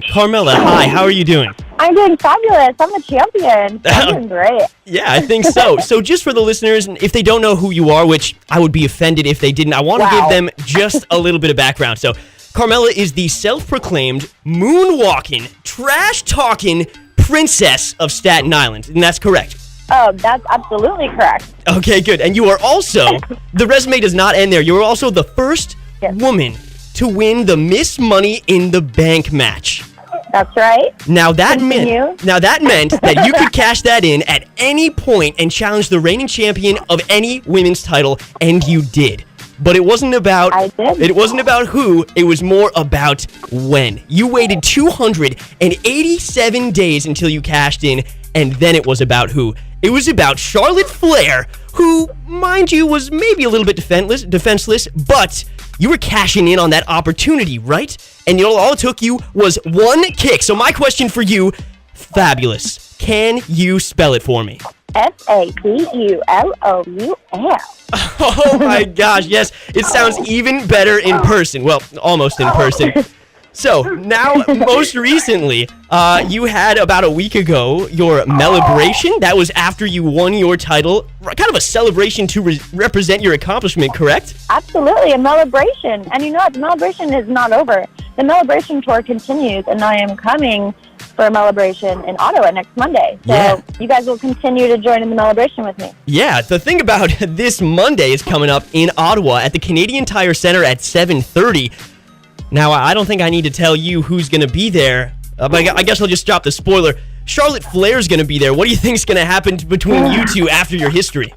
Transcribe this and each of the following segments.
Carmella, hi, how are you doing? I'm doing fabulous. I'm the champion. I'm doing great. Yeah, I think so. So just for the listeners, if they don't know who you are, which I would be offended if they didn't, I want to give them just a little bit of background. So Carmella is the self-proclaimed moonwalking, trash-talking princess of Staten Island, and that's correct. Oh, that's absolutely correct. Okay, good. And you are also, the resume does not end there, you are also the first woman to win the Miss Money in the Bank match. That's right. Now that meant that you could cash that in at any point and challenge the reigning champion of any women's title, and you did. But it wasn't about who, it was more about when. You waited 287 days until you cashed in, and then it was about who. It was about Charlotte Flair, who, mind you, was maybe a little bit defenseless, but you were cashing in on that opportunity, right? And all it took you was one kick. So my question for you, fabulous. Can you spell it for me? Fabulous. Oh my gosh, yes. It sounds even better in person. Well, almost in person. So, now, most recently, you had about a week ago your celebration. That was after you won your title. Kind of a celebration to represent your accomplishment, correct? Absolutely, a celebration. And you know what? The celebration is not over. The celebration tour continues, and I am coming for a celebration in Ottawa next Monday. So you guys will continue to join in the celebration with me. Yeah, the thing about this Monday is coming up in Ottawa at the Canadian Tire Centre at 7:30. Now, I don't think I need to tell you who's going to be there, but I guess I'll just drop the spoiler. Charlotte Flair's going to be there. What do you think is going to happen between you two after your history?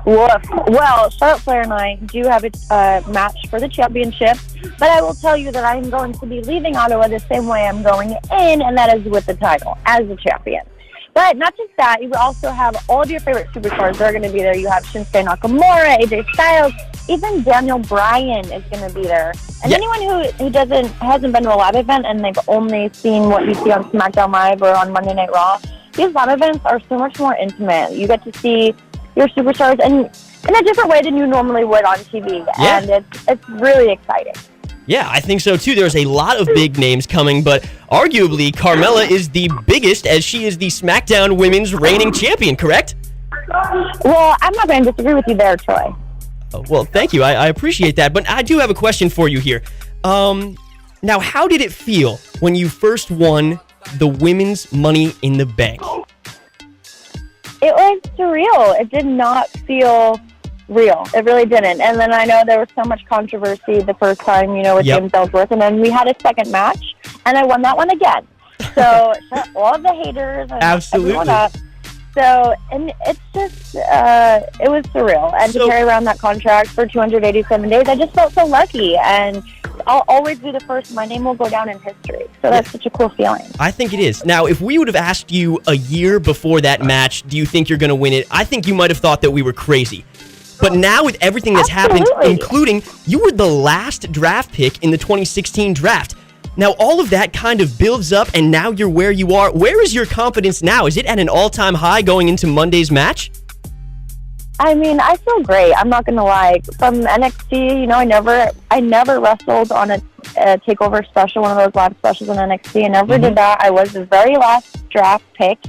Woof. Well, Charlotte Flair and I do have a match for the championship, but I will tell you that I am going to be leaving Ottawa the same way I'm going in, and that is with the title, as the champion. But not just that, you also have all of your favorite superstars. They're going to be there. You have Shinsuke Nakamura, AJ Styles, even Daniel Bryan is going to be there. And anyone who hasn't been to a live event and they've only seen what you see on Smackdown Live or on Monday Night Raw, these live events are so much more intimate. You get to see your superstars in a different way than you normally would on TV. Yeah. And it's really exciting. Yeah, I think so too. There's a lot of big names coming, but arguably Carmella is the biggest as she is the SmackDown Women's reigning champion, correct? Well, I'm not going to disagree with you there, Troy. Oh, well, thank you. I appreciate that, but I do have a question for you here. Now, how did it feel when you first won the Women's Money in the Bank? It was surreal. It did not feel real. It really didn't. And then I know there was so much controversy the first time, with James Ellsworth. And then we had a second match, and I won that one again. So shut all of the haters and everyone up. So, and it's just, it was surreal. And to carry around that contract for 287 days, I just felt so lucky. And I'll always be the first. My name will go down in history. So that's such a cool feeling. I think it is. Now, if we would have asked you a year before that match, do you think you're going to win it? I think you might have thought that we were crazy. But now with everything that's happened, including you were the last draft pick in the 2016 draft. Now, all of that kind of builds up, and now you're where you are. Where is your confidence now? Is it at an all-time high going into Monday's match? I mean, I feel great. I'm not going to lie. From NXT, I never wrestled on a takeover special, one of those live specials in NXT. I never did that. I was the very last draft pick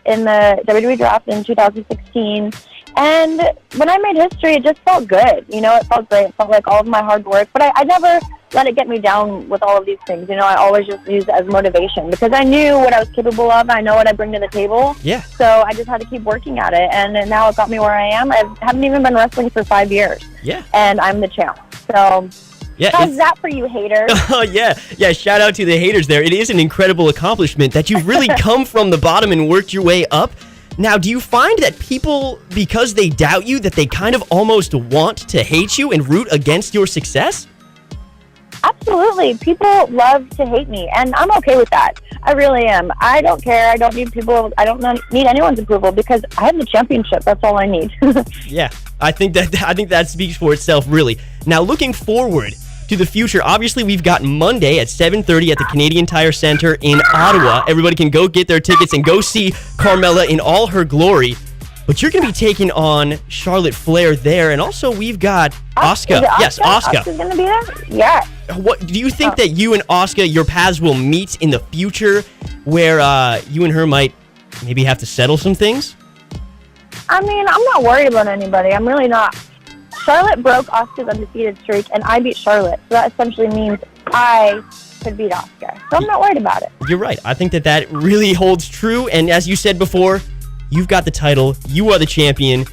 in the WWE draft in 2016. And when I made history, it just felt good. It felt great. It felt like all of my hard work. But I never let it get me down with all of these things. I always just used it as motivation because I knew what I was capable of. I know what I bring to the table. Yeah. So I just had to keep working at it. And now it got me where I am. I haven't even been wrestling for 5 years. Yeah. And I'm the champ. So how's that for you, haters? Oh, yeah. Yeah, shout out to the haters there. It is an incredible accomplishment that you've really come from the bottom and worked your way up. Now, do you find that people, because they doubt you, that they kind of almost want to hate you and root against your success? Absolutely. People love to hate me, and I'm okay with that. I really am. I don't care. I don't need need anyone's approval because I have the championship. That's all I need. Yeah, I think that speaks for itself, really. Now, looking forward to the future, obviously we've got Monday at 7:30 at the Canadian Tire Centre in Ottawa. Everybody can go get their tickets and go see Carmella in all her glory. But you're going to be taking on Charlotte Flair there, and also we've got Asuka. Yes, Asuka. Asuka's going to be there? Yes. What do you think that you and Asuka, your paths will meet in the future, where you and her might maybe have to settle some things? I mean, I'm not worried about anybody. I'm really not. Charlotte broke Asuka's undefeated streak, and I beat Charlotte. So that essentially means I could beat Asuka. So I'm not worried about it. You're right. I think that really holds true. And as you said before, you've got the title. You are the champion.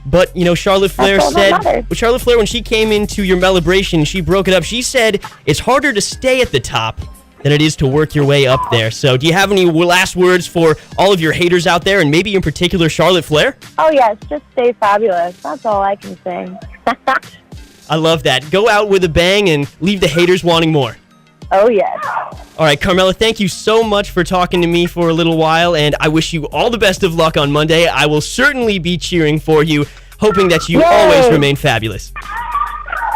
But, Charlotte Flair Charlotte Flair, when she came into your celebration, she broke it up. She said it's harder to stay at the top than it is to work your way up there. So do you have any last words for all of your haters out there, and maybe in particular Charlotte Flair? Oh, yes. Just stay fabulous. That's all I can say. I love that. Go out with a bang and leave the haters wanting more. Oh, yes. All right, Carmella, thank you so much for talking to me for a little while, and I wish you all the best of luck on Monday. I will certainly be cheering for you, hoping that you always remain fabulous.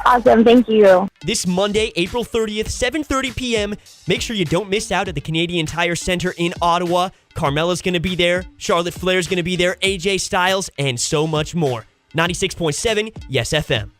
Awesome. Thank you. This Monday, April 30th, 7:30 p.m., make sure you don't miss out at the Canadian Tire Center in Ottawa. Carmella's going to be there, Charlotte Flair's going to be there, AJ Styles, and so much more. 96.7 Yes FM.